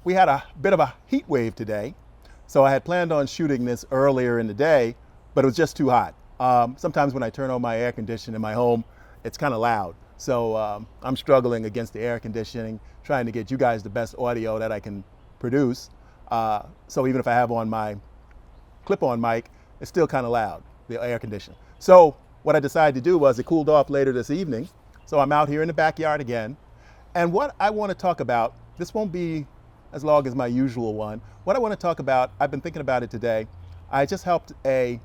we had a bit of a heat wave today, so I had planned on shooting this earlier in the day, but it was just too hot. Sometimes when I turn on my air conditioning in my home, it's kind of loud. So I'm struggling against the air conditioning, trying to get you guys the best audio that I can produce. So even if I have on my clip-on mic, it's still kind of loud, the air conditioner. So what I decided to do was it cooled off later this evening. So I'm out here in the backyard again. And what I want to talk about, this won't be as long as my usual one. What I want to talk about, I've been thinking about it today. I just helped a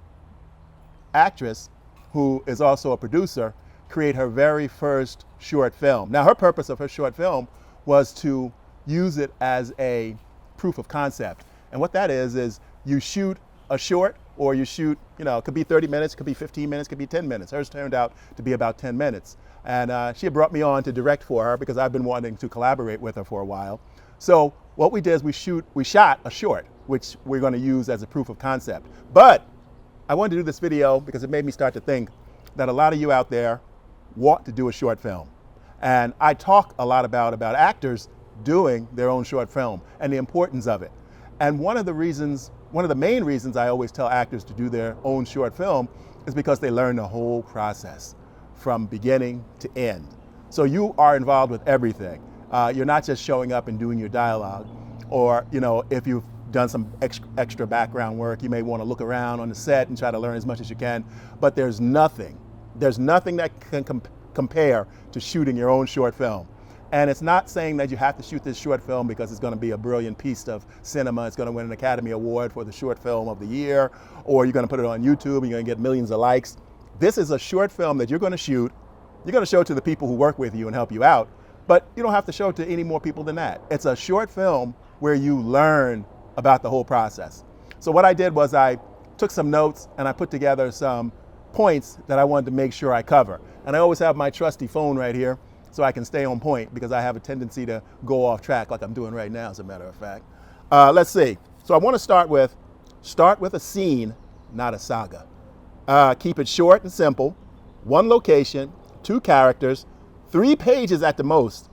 actress who is also a producer create her very first short film. Now her purpose of her short film was to use it as a proof of concept. And what that is you shoot a short, or you shoot, it could be 30 minutes, could be 15 minutes, could be 10 minutes. Hers turned out to be about 10 minutes. And she had brought me on to direct for her because I've been wanting to collaborate with her for a while. So what we did is we shot a short, which we're going to use as a proof of concept. But I wanted to do this video because it made me start to think that a lot of you out there want to do a short film. And I talk a lot about actors doing their own short film and the importance of it. And one of the main reasons I always tell actors to do their own short film is because they learn the whole process from beginning to end. So you are involved with everything. You're not just showing up and doing your dialogue, or if you've done some extra background work, you may want to look around on the set and try to learn as much as you can. But there's nothing that can compare to shooting your own short film. And it's not saying that you have to shoot this short film because it's going to be a brilliant piece of cinema. It's going to win an Academy Award for the short film of the year, or you're going to put it on YouTube and you're going to get millions of likes. This is a short film that you're going to shoot. You're going to show it to the people who work with you and help you out, but you don't have to show it to any more people than that. It's a short film where you learn about the whole process. So what I did was I took some notes and I put together some points that I wanted to make sure I cover. And I always have my trusty phone right here so I can stay on point, because I have a tendency to go off track like I'm doing right now, as a matter of fact. Let's see. So I want to start with a scene, not a saga. Keep it short and simple. One location, 2 characters, 3 pages at the most,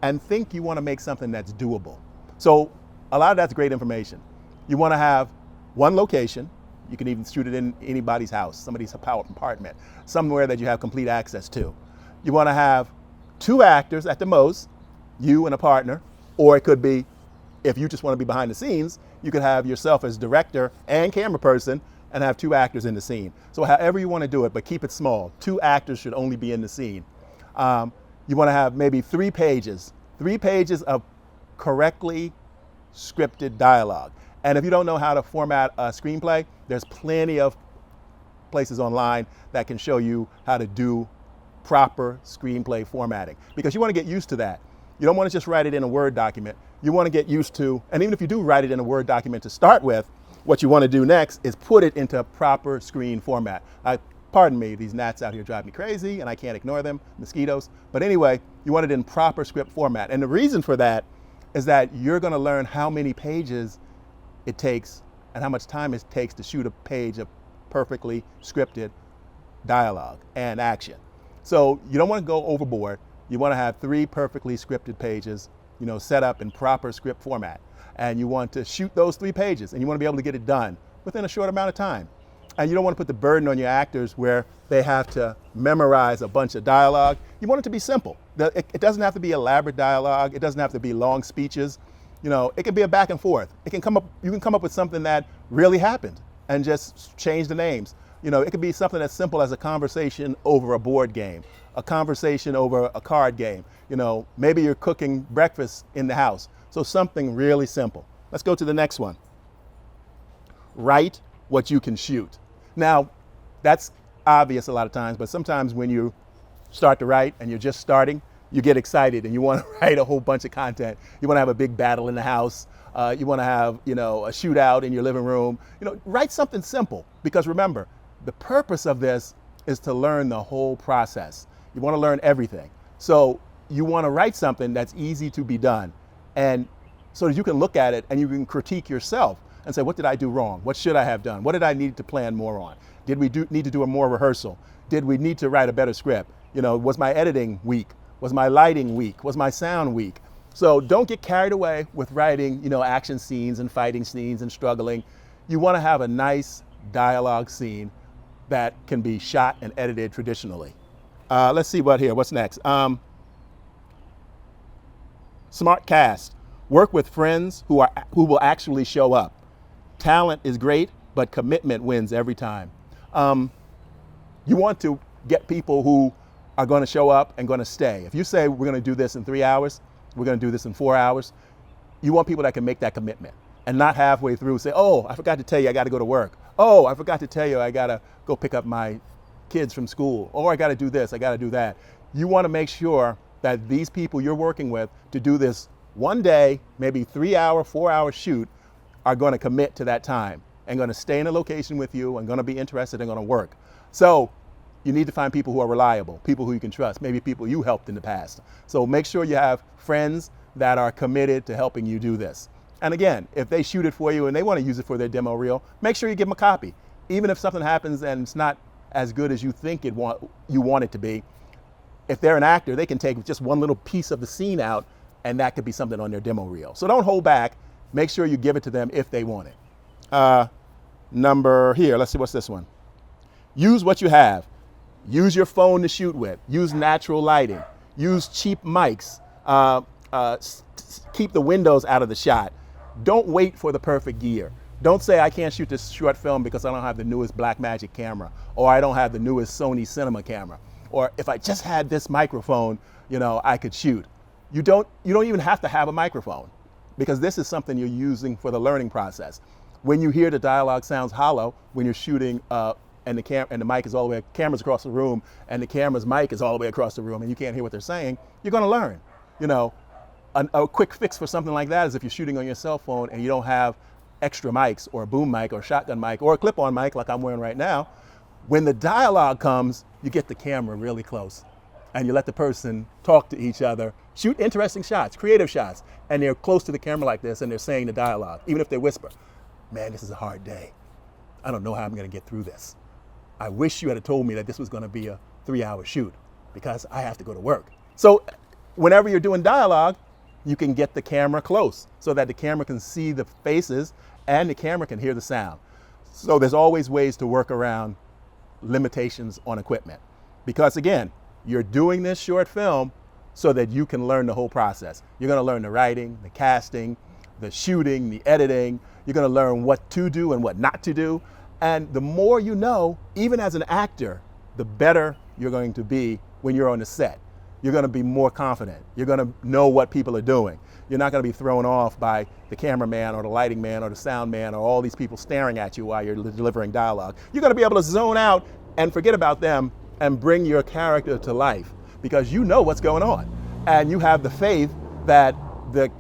and think you want to make something that's doable. So a lot of that's great information. You want to have one location. You can even shoot it in anybody's house, somebody's apartment, somewhere that you have complete access to. You want to have 2 actors at the most, you and a partner, or it could be, if you just want to be behind the scenes, you could have yourself as director and camera person and have 2 actors in the scene. So however you want to do it, but keep it small. 2 actors should only be in the scene. You want to have maybe 3 pages of correctly scripted dialogue. And if you don't know how to format a screenplay, there's plenty of places online that can show you how to do proper screenplay formatting, because you want to get used to that. You don't want to just write it in a Word document. You want to get used to, and even if you do write it in a Word document to start with, what you want to do next is put it into a proper screen format. Pardon me, these gnats out here drive me crazy and I can't ignore them, mosquitoes. But anyway, you want it in proper script format. And the reason for that is that you're going to learn how many pages it takes and how much time it takes to shoot a page of perfectly scripted dialogue and action. So you don't want to go overboard. You want to have 3 perfectly scripted pages, set up in proper script format. And you want to shoot those 3 pages, and you want to be able to get it done within a short amount of time. And you don't want to put the burden on your actors where they have to memorize a bunch of dialogue. You want it to be simple. It doesn't have to be elaborate dialogue. It doesn't have to be long speeches. It can be a back and forth. You can come up with something that really happened and just change the names. It could be something as simple as a conversation over a board game, a conversation over a card game. Maybe you're cooking breakfast in the house. So something really simple. Let's go to the next one. Write what you can shoot. Now, that's obvious a lot of times, but sometimes when you start to write and you're just starting, you get excited and you want to write a whole bunch of content. You want to have a big battle in the house. You want to have, a shootout in your living room. Write something simple, because remember, the purpose of this is to learn the whole process. You want to learn everything. So you want to write something that's easy to be done, and so that you can look at it and you can critique yourself and say, what did I do wrong? What should I have done? What did I need to plan more on? Did we need to do a more rehearsal? Did we need to write a better script? Was my editing weak? Was my lighting weak? Was my sound weak? So don't get carried away with writing, action scenes and fighting scenes and struggling. You want to have a nice dialogue scene that can be shot and edited traditionally. Let's see what's next. Smart cast. Work with friends who will actually show up. Talent is great, but commitment wins every time. You want to get people who are going to show up and going to stay. If you say we're going to do this in 3 hours, we're going to do this in 4 hours, you want people that can make that commitment and not halfway through say, oh, I forgot to tell you I got to go to work. Oh, I forgot to tell you I got to go pick up my kids from school. Or I got to do this, I got to do that. You want to make sure that these people you're working with to do this one day, maybe 3 hour, 4 hour shoot, are going to commit to that time and going to stay in a location with you and going to be interested and going to work. So you need to find people who are reliable, people who you can trust, maybe people you helped in the past. So make sure you have friends that are committed to helping you do this. And again, if they shoot it for you and they want to use it for their demo reel, make sure you give them a copy. Even if something happens and it's not as good as you think you want it to be, if they're an actor, they can take just one little piece of the scene out and that could be something on their demo reel. So don't hold back. Make sure you give it to them if they want it. Let's see, what's this one? Use what you have. Use your phone to shoot with. Use natural lighting. Use cheap mics. Keep the windows out of the shot. Don't wait for the perfect gear. Don't say I can't shoot this short film because I don't have the newest Blackmagic camera, or I don't have the newest Sony Cinema camera, or if I just had this microphone, I could shoot. You don't even have to have a microphone, because this is something you're using for the learning process. When you hear the dialogue sounds hollow, when you're shooting and the mic is all the way, camera's across the room, and the camera's mic is all the way across the room, and you can't hear what they're saying, you're going to learn. A quick fix for something like that is if you're shooting on your cell phone and you don't have extra mics or a boom mic or a shotgun mic or a clip-on mic like I'm wearing right now, when the dialogue comes, you get the camera really close and you let the person talk to each other, shoot interesting shots, creative shots, and they're close to the camera like this and they're saying the dialogue, even if they whisper, man, this is a hard day. I don't know how I'm going to get through this. I wish you had told me that this was going to be a 3-hour shoot because I have to go to work. So whenever you're doing dialogue, you can get the camera close so that the camera can see the faces and the camera can hear the sound. So there's always ways to work around limitations on equipment. Because again, you're doing this short film so that you can learn the whole process. You're going to learn the writing, the casting, the shooting, the editing. You're going to learn what to do and what not to do. And the more you know, even as an actor, the better you're going to be when you're on the set. You're going to be more confident. You're going to know what people are doing. You're not going to be thrown off by the cameraman or the lighting man or the sound man or all these people staring at you while you're delivering dialogue. You're going to be able to zone out and forget about them and bring your character to life because you know what's going on. And you have the faith that the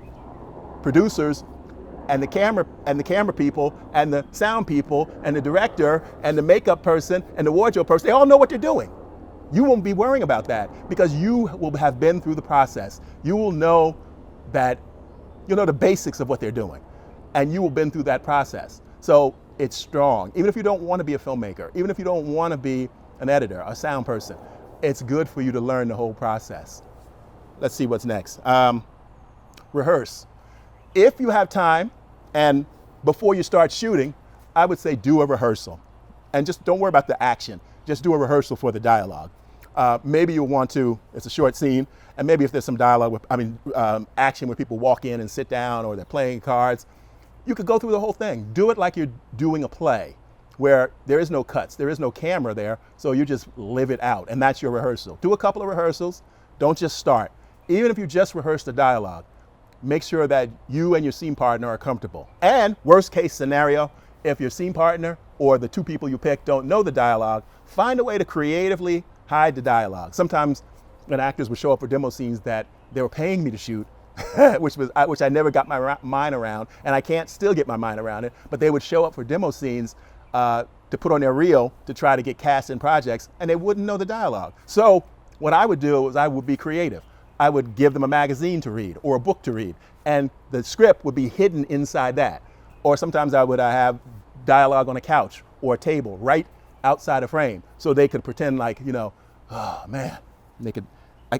producers and the camera people and the sound people and the director and the makeup person and the wardrobe person, they all know what they're doing. You won't be worrying about that because you will have been through the process. You will know that, the basics of what they're doing, and you will have been through that process. So it's strong. Even if you don't want to be a filmmaker, even if you don't want to be an editor, a sound person, it's good for you to learn the whole process. Let's see what's next. Rehearse. If you have time and before you start shooting, I would say do a rehearsal. And just don't worry about the action. Just do a rehearsal for the dialogue. Maybe you'll want to, it's a short scene, and maybe if there's some dialogue, action where people walk in and sit down or they're playing cards, you could go through the whole thing. Do it like you're doing a play where there is no cuts, there is no camera there, so you just live it out, and that's your rehearsal. Do a couple of rehearsals, don't just start. Even if you just rehearse the dialogue, make sure that you and your scene partner are comfortable. And worst case scenario, if your scene partner or the two people you pick don't know the dialogue, find a way to creatively hide the dialogue. Sometimes when actors would show up for demo scenes that they were paying me to shoot, which I never got my mind around, and I can't still get my mind around it, but they would show up for demo scenes to put on their reel to try to get cast in projects, and they wouldn't know the dialogue. So what I would do is I would be creative. I would give them a magazine to read or a book to read, and the script would be hidden inside that. Or sometimes I would have dialogue on a couch or a table right outside a frame so they could pretend like, oh man,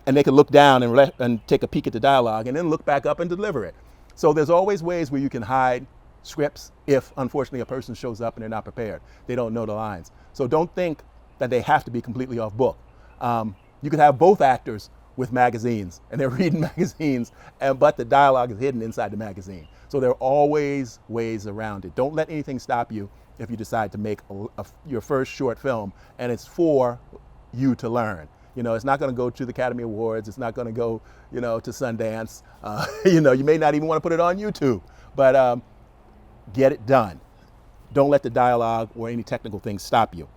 and they can look down and take a peek at the dialogue and then look back up and deliver it. So there's always ways where you can hide scripts if, unfortunately, a person shows up and they're not prepared. They don't know the lines. So don't think that they have to be completely off book. You could have both actors with magazines and they're reading magazines, but the dialogue is hidden inside the magazine. So there are always ways around it. Don't let anything stop you if you decide to make your first short film and it's for you to learn. It's not going to go to the Academy Awards. It's not going to go, to Sundance. You may not even want to put it on YouTube, but get it done. Don't let the dialogue or any technical things stop you.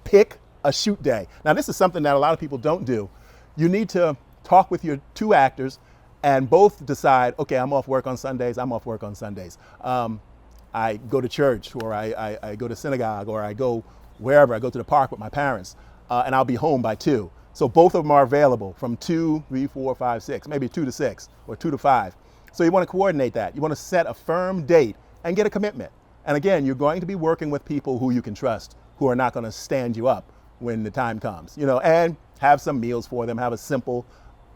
Pick a shoot day. Now, this is something that a lot of people don't do. You need to talk with your two actors and both decide, okay, I'm off work on Sundays, I'm off work on Sundays. I go to church, or I go to synagogue, or I go wherever. I go to the park with my parents, and I'll be home by 2. So both of them are available from 2, 3, 4, 5, 6, maybe 2 to 6, or 2 to 5. So you want to coordinate that. You want to set a firm date and get a commitment. And again, you're going to be working with people who you can trust, who are not going to stand you up when the time comes, and have some meals for them. Have a simple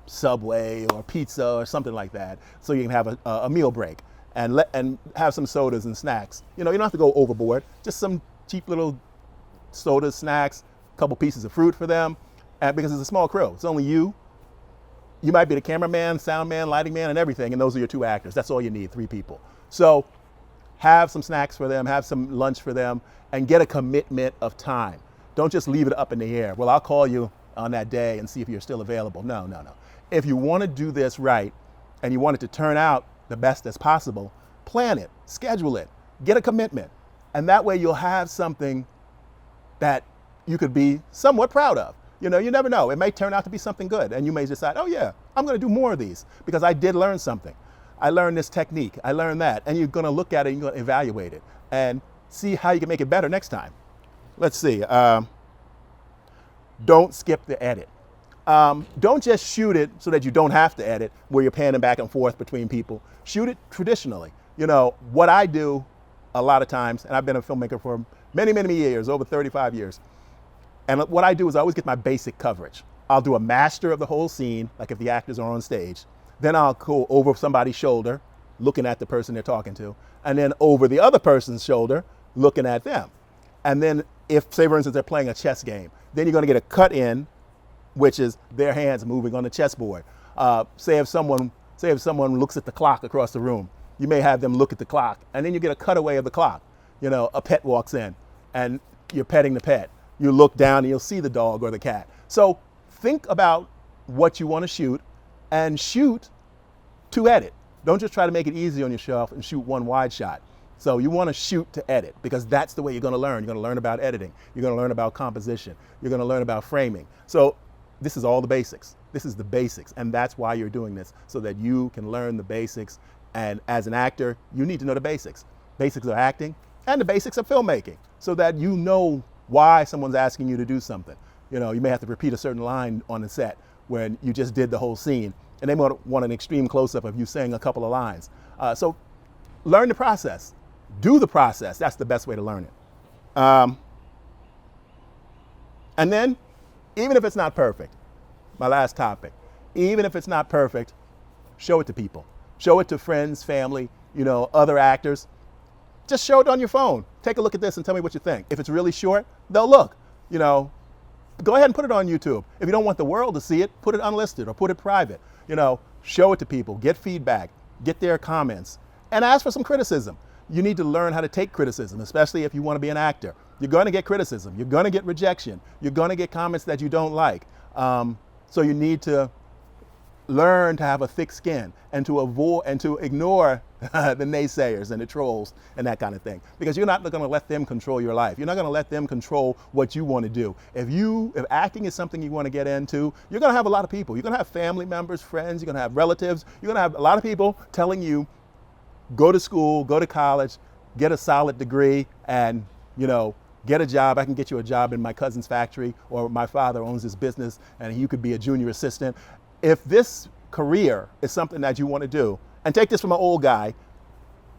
Subway or pizza or something like that, so you can have a meal break and have some sodas and snacks. You don't have to go overboard. Just some cheap little sodas, snacks, a couple pieces of fruit for them, and because it's a small crew. It's only you. You might be the cameraman, sound man, lighting man, and everything, and those are your 2 actors. That's all you need, 3 people. So have some snacks for them, have some lunch for them, and get a commitment of time. Don't just leave it up in the air. Well, I'll call you on that day and see if you're still available. No. If you want to do this right and you want it to turn out the best as possible, plan it, schedule it, get a commitment. And that way you'll have something that you could be somewhat proud of. You never know. It may turn out to be something good, and you may decide, oh yeah, I'm going to do more of these because I did learn something. I learned this technique, I learned that, and you're going to look at it and you're going to evaluate it and see how you can make it better next time. Let's see. Don't skip the edit. Don't just shoot it so that you don't have to edit, where you're panning back and forth between people. Shoot it traditionally. What I do a lot of times, and I've been a filmmaker for many, many years, over 35 years, and what I do is I always get my basic coverage. I'll do a master of the whole scene, like if the actors are on stage. Then I'll go over somebody's shoulder, looking at the person they're talking to, and then over the other person's shoulder, looking at them. And then if, say for instance, they're playing a chess game, then you're gonna get a cut in, which is their hands moving on the chessboard. Say if someone looks at the clock across the room, you may have them look at the clock, and then you get a cutaway of the clock. A pet walks in, and you're petting the pet. You look down and you'll see the dog or the cat. So think about what you want to shoot and shoot to edit. Don't just try to make it easy on yourself and shoot one wide shot. So you want to shoot to edit, because that's the way you're going to learn. You're going to learn about editing. You're going to learn about composition. You're going to learn about framing. So this is all the basics. This is the basics, and that's why you're doing this, so that you can learn the basics. And as an actor, you need to know the basics. Basics of acting and the basics of filmmaking, so that you know why someone's asking you to do something. You may have to repeat a certain line on the set when you just did the whole scene, and they want an extreme close-up of you saying a couple of lines. So learn the process. Do the process. That's the best way to learn it. And then, even if it's not perfect, my last topic, even if it's not perfect, show it to people. Show it to friends, family, other actors. Just show it on your phone. Take a look at this and tell me what you think. If it's really short, they'll look. Go ahead and put it on YouTube. If you don't want the world to see it, put it unlisted or put it private. Show it to people, get feedback, get their comments, and ask for some criticism. You need to learn how to take criticism, especially if you want to be an actor. You're going to get criticism. You're going to get rejection. You're going to get comments that you don't like. So you need to learn to have a thick skin and to avoid and to ignore the naysayers and the trolls and that kind of thing, because you're not going to let them control your life. You're not going to let them control what you want to do. If acting is something you want to get into, you're going to have a lot of people. You're going to have family members, friends. You're going to have relatives. You're going to have a lot of people telling you, go to school, go to college, get a solid degree, and get a job. I can get you a job in my cousin's factory, or my father owns this business and you could be a junior assistant. If this career is something that you want to do, and take this from an old guy,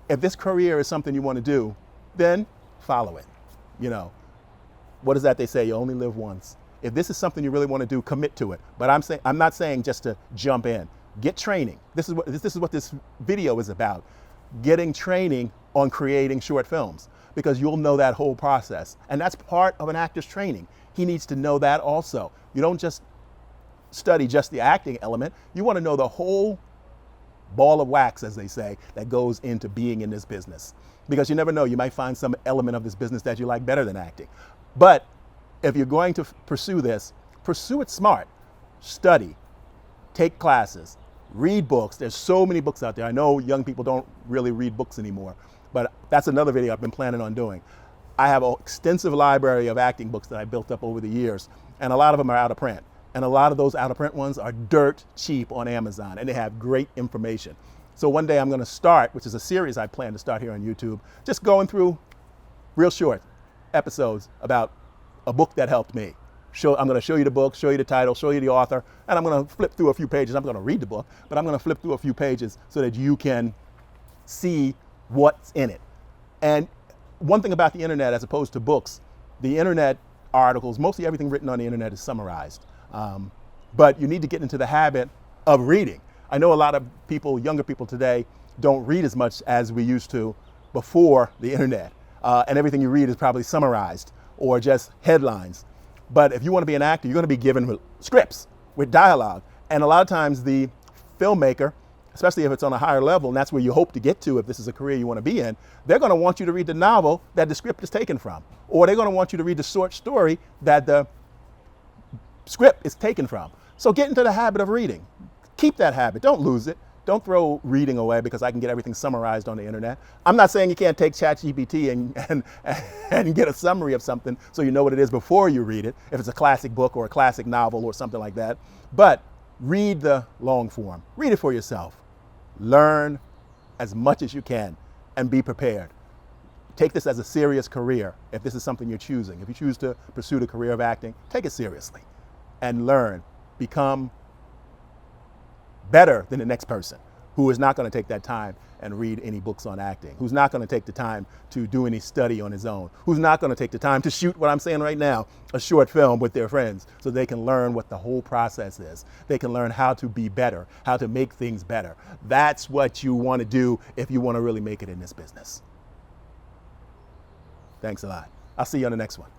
if this career is something you want to do, then follow it. What is that they say? You only live once. If this is something you really want to do, commit to it. But I'm not saying just to jump in. Get training. This is what this video is about. Getting training on creating short films, because you'll know that whole process. And that's part of an actor's training. He needs to know that also. You don't just study just the acting element. You want to know the whole ball of wax, as they say, that goes into being in this business. Because you never know, you might find some element of this business that you like better than acting. But if you're going to pursue this, pursue it smart. Study, take classes, read books. There's so many books out there. I know young people don't really read books anymore, but that's another video I've been planning on doing. I have an extensive library of acting books that I built up over the years, and a lot of them are out of print. And a lot of those out of print ones are dirt cheap on Amazon, and they have great information. So one day I'm going to start, which is a series I plan to start here on YouTube, just going through real short episodes about a book that helped me. I'm going to show you the book, show you the title, show you the author, and I'm going to flip through a few pages. I'm going to read the book, but I'm going to flip through a few pages so that you can see what's in it. And one thing about the internet as opposed to books, the internet articles, mostly everything written on the internet is summarized. But you need to get into the habit of reading. I know a lot of people, younger people today, don't read as much as we used to before the internet. And everything you read is probably summarized or just headlines. But if you want to be an actor, you're going to be given scripts with dialogue. And a lot of times the filmmaker, especially if it's on a higher level, and that's where you hope to get to if this is a career you want to be in, they're going to want you to read the novel that the script is taken from. Or they're going to want you to read the short story that the script is taken from. So get into the habit of reading. Keep that habit. Don't lose it. Don't throw reading away because I can get everything summarized on the internet. I'm not saying you can't take ChatGPT and get a summary of something so you know what it is before you read it, if it's a classic book or a classic novel or something like that. But read the long form. Read it for yourself. Learn as much as you can and be prepared. Take this as a serious career if this is something you're choosing. If you choose to pursue the career of acting, take it seriously and learn. Become better than the next person who is not going to take that time and read any books on acting, who's not going to take the time to do any study on his own, who's not going to take the time to shoot what I'm saying right now, a short film with their friends, so they can learn what the whole process is. They can learn how to be better, how to make things better. That's what you want to do if you want to really make it in this business. Thanks a lot. I'll see you on the next one.